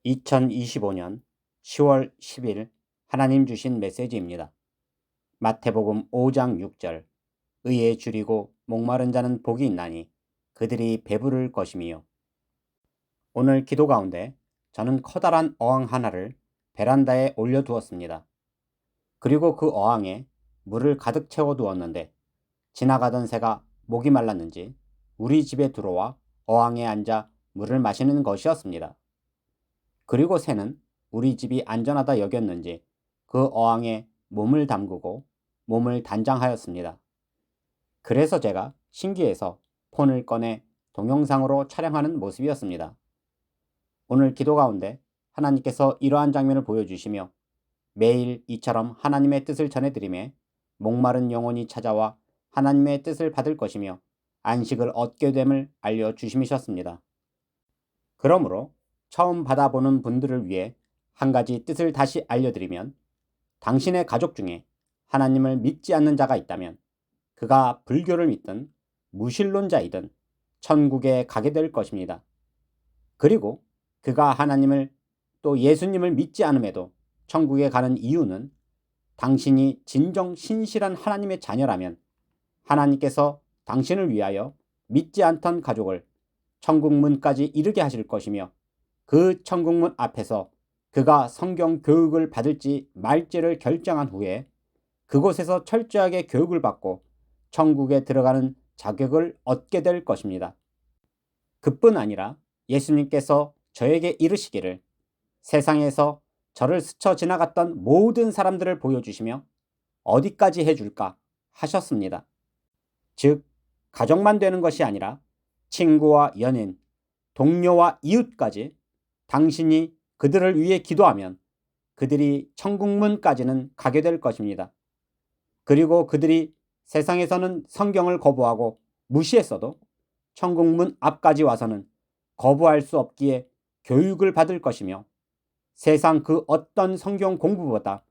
2025년 10월 10일 하나님 주신 메시지입니다. 마태복음 5장 6절 의에 줄이고 목마른 자는 복이 있나니 그들이 배부를 것임이요. 오늘 기도 가운데 저는 커다란 어항 하나를 베란다에 올려두었습니다. 그리고 그 어항에 물을 가득 채워두었는데 지나가던 새가 목이 말랐는지 우리 집에 들어와 어항에 앉아 물을 마시는 것이었습니다. 그리고 새는 우리 집이 안전하다 여겼는지 그 어항에 몸을 담그고 몸을 단장하였습니다. 그래서 제가 신기해서 폰을 꺼내 동영상으로 촬영하는 모습이었습니다. 오늘 기도 가운데 하나님께서 이러한 장면을 보여주시며 매일 이처럼 하나님의 뜻을 전해드리매 목마른 영혼이 찾아와 하나님의 뜻을 받을 것이며 안식을 얻게 됨을 알려주심이셨습니다. 그러므로 처음 받아보는 분들을 위해 한 가지 뜻을 다시 알려드리면, 당신의 가족 중에 하나님을 믿지 않는 자가 있다면 그가 불교를 믿든 무신론자이든 천국에 가게 될 것입니다. 그리고 그가 하나님을 또 예수님을 믿지 않음에도 천국에 가는 이유는 당신이 진정 신실한 하나님의 자녀라면 하나님께서 당신을 위하여 믿지 않던 가족을 천국문까지 이르게 하실 것이며, 그 천국문 앞에서 그가 성경 교육을 받을지 말지를 결정한 후에 그곳에서 철저하게 교육을 받고 천국에 들어가는 자격을 얻게 될 것입니다. 그뿐 아니라 예수님께서 저에게 이르시기를 세상에서 저를 스쳐 지나갔던 모든 사람들을 보여주시며 어디까지 해줄까 하셨습니다. 즉, 가족만 되는 것이 아니라 친구와 연인, 동료와 이웃까지 당신이 그들을 위해 기도하면 그들이 천국문까지는 가게 될 것입니다. 그리고 그들이 세상에서는 성경을 거부하고 무시했어도 천국문 앞까지 와서는 거부할 수 없기에 교육을 받을 것이며, 세상 그 어떤 성경 공부보다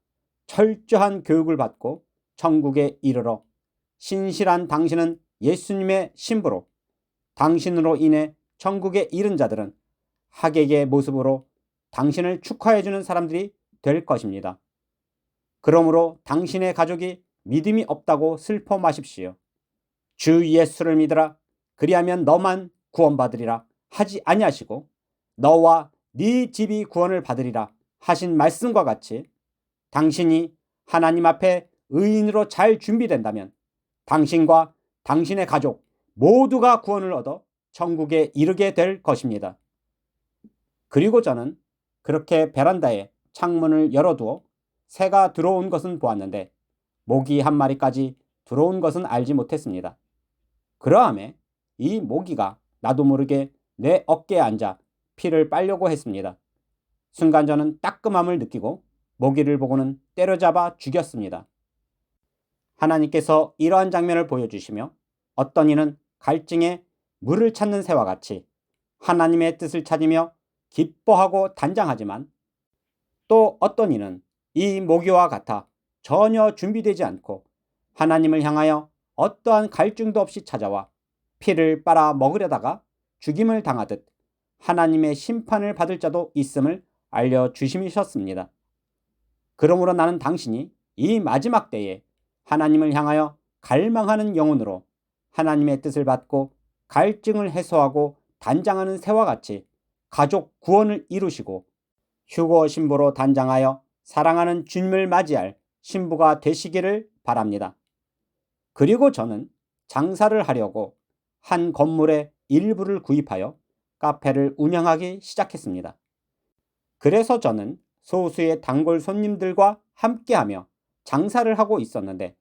철저한 교육을 받고 천국에 이르러 신실한 당신은 예수님의 신부로 당신으로 인해 천국에 이른 자들은 하객의 모습으로 당신을 축하해주는 사람들이 될 것입니다. 그러므로 당신의 가족이 믿음이 없다고 슬퍼 마십시오. 주 예수를 믿으라, 그리하면 너만 구원받으리라 하지 아니하시고 너와 네 집이 구원을 받으리라 하신 말씀과 같이, 당신이 하나님 앞에 의인으로 잘 준비된다면 당신과 당신의 가족 모두가 구원을 얻어 천국에 이르게 될 것입니다. 그리고 저는 그렇게 베란다에 창문을 열어두어 새가 들어온 것은 보았는데 모기 한 마리까지 들어온 것은 알지 못했습니다. 그러함에 이 모기가 나도 모르게 내 어깨에 앉아 피를 빨려고 했습니다. 순간 저는 따끔함을 느끼고 모기를 보고는 때려잡아 죽였습니다. 하나님께서 이러한 장면을 보여주시며 어떤 이는 갈증에 물을 찾는 새와 같이 하나님의 뜻을 찾으며 기뻐하고 단장하지만, 또 어떤 이는 이 모기와 같아 전혀 준비되지 않고 하나님을 향하여 어떠한 갈증도 없이 찾아와 피를 빨아 먹으려다가 죽임을 당하듯 하나님의 심판을 받을 자도 있음을 알려주심이셨습니다. 그러므로 나는 당신이 이 마지막 때에 하나님을 향하여 갈망하는 영혼으로 하나님의 뜻을 받고 갈증을 해소하고 단장하는 새와 같이 가족 구원을 이루시고 휴거 신부로 단장하여 사랑하는 주님을 맞이할 신부가 되시기를 바랍니다. 그리고 저는 장사를 하려고 한 건물의 일부를 구입하여 카페를 운영하기 시작했습니다. 그래서 저는 소수의 단골 손님들과 함께하며 장사를 하고 있었는데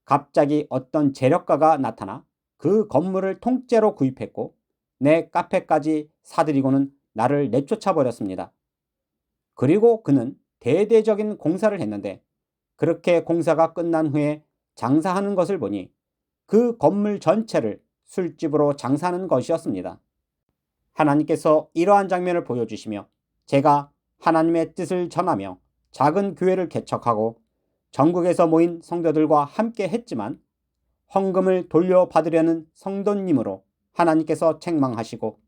갑자기 어떤 재력가가 나타나 그 건물을 통째로 구입했고 내 카페까지 사들이고는 나를 내쫓아 버렸습니다. 그리고 그는 대대적인 공사를 했는데 그렇게 공사가 끝난 후에 장사하는 것을 보니 그 건물 전체를 술집으로 장사하는 것이었습니다. 하나님께서 이러한 장면을 보여주시며 제가 하나님의 뜻을 전하며 작은 교회를 개척하고 전국에서 모인 성도들과 함께 했지만 헌금을 돌려받으려는 성도님으로 하나님께서 책망하시고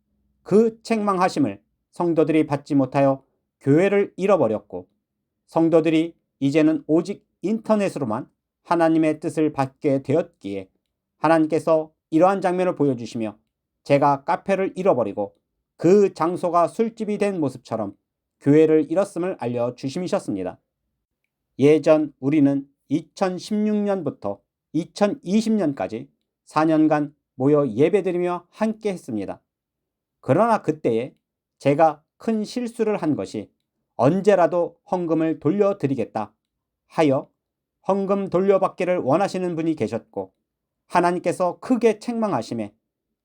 그 책망하심을 성도들이 받지 못하여 교회를 잃어버렸고 성도들이 이제는 오직 인터넷으로만 하나님의 뜻을 받게 되었기에 하나님께서 이러한 장면을 보여주시며 제가 카페를 잃어버리고 그 장소가 술집이 된 모습처럼 교회를 잃었음을 알려주심이셨습니다. 예전 우리는 2016년부터 2020년까지 4년간 모여 예배드리며 함께 했습니다. 그러나 그때에 제가 큰 실수를 한 것이 언제라도 헌금을 돌려드리겠다 하여 헌금 돌려받기를 원하시는 분이 계셨고 하나님께서 크게 책망하심에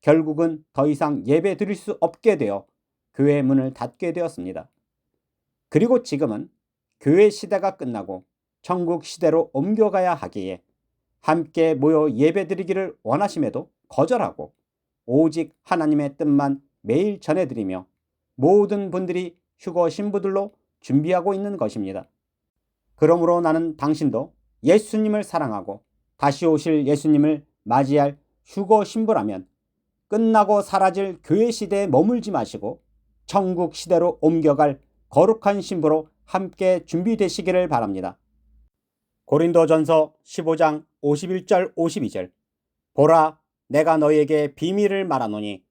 결국은 더 이상 예배 드릴 수 없게 되어 교회 문을 닫게 되었습니다. 그리고 지금은 교회 시대가 끝나고 천국 시대로 옮겨가야 하기에 함께 모여 예배 드리기를 원하심에도 거절하고 오직 하나님의 뜻만 매일 전해드리며 모든 분들이 휴거 신부들로 준비하고 있는 것입니다. 그러므로 나는 당신도 예수님을 사랑하고 다시 오실 예수님을 맞이할 휴거 신부라면 끝나고 사라질 교회 시대에 머물지 마시고 천국 시대로 옮겨갈 거룩한 신부로 함께 준비되시기를 바랍니다. 고린도전서 15장 51절 52절 보라 내가 너희에게 비밀을 말하노니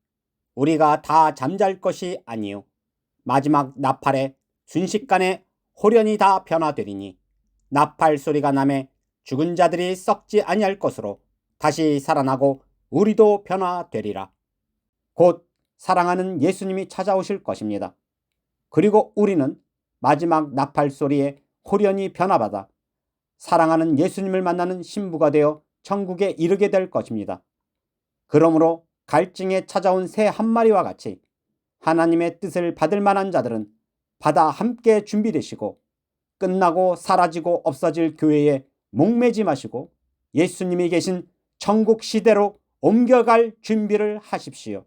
우리가 다 잠잘 것이 아니요 마지막 나팔에 순식간에 홀연히 다 변화되리니 나팔 소리가 나매 죽은 자들이 썩지 아니할 것으로 다시 살아나고 우리도 변화되리라. 곧 사랑하는 예수님이 찾아오실 것입니다. 그리고 우리는 마지막 나팔 소리에 홀연히 변화받아 사랑하는 예수님을 만나는 신부가 되어 천국에 이르게 될 것입니다. 그러므로 갈증에 찾아온 새 한 마리와 같이 하나님의 뜻을 받을 만한 자들은 받아 함께 준비되시고 끝나고 사라지고 없어질 교회에 목매지 마시고 예수님이 계신 천국 시대로 옮겨갈 준비를 하십시오.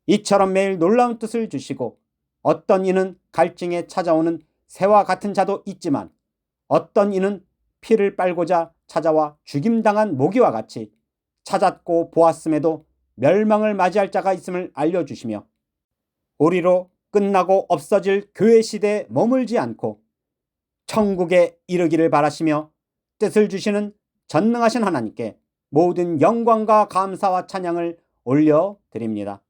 이처럼 매일 놀라운 뜻을 주시고 어떤 이는 갈증에 찾아오는 새와 같은 자도 있지만 어떤 이는 피를 빨고자 찾아와 죽임당한 모기와 같이 찾았고 보았음에도 멸망을 맞이할 자가 있음을 알려주시며 우리로 끝나고 없어질 교회 시대에 머물지 않고 천국에 이르기를 바라시며 뜻을 주시는 전능하신 하나님께 모든 영광과 감사와 찬양을 올려드립니다.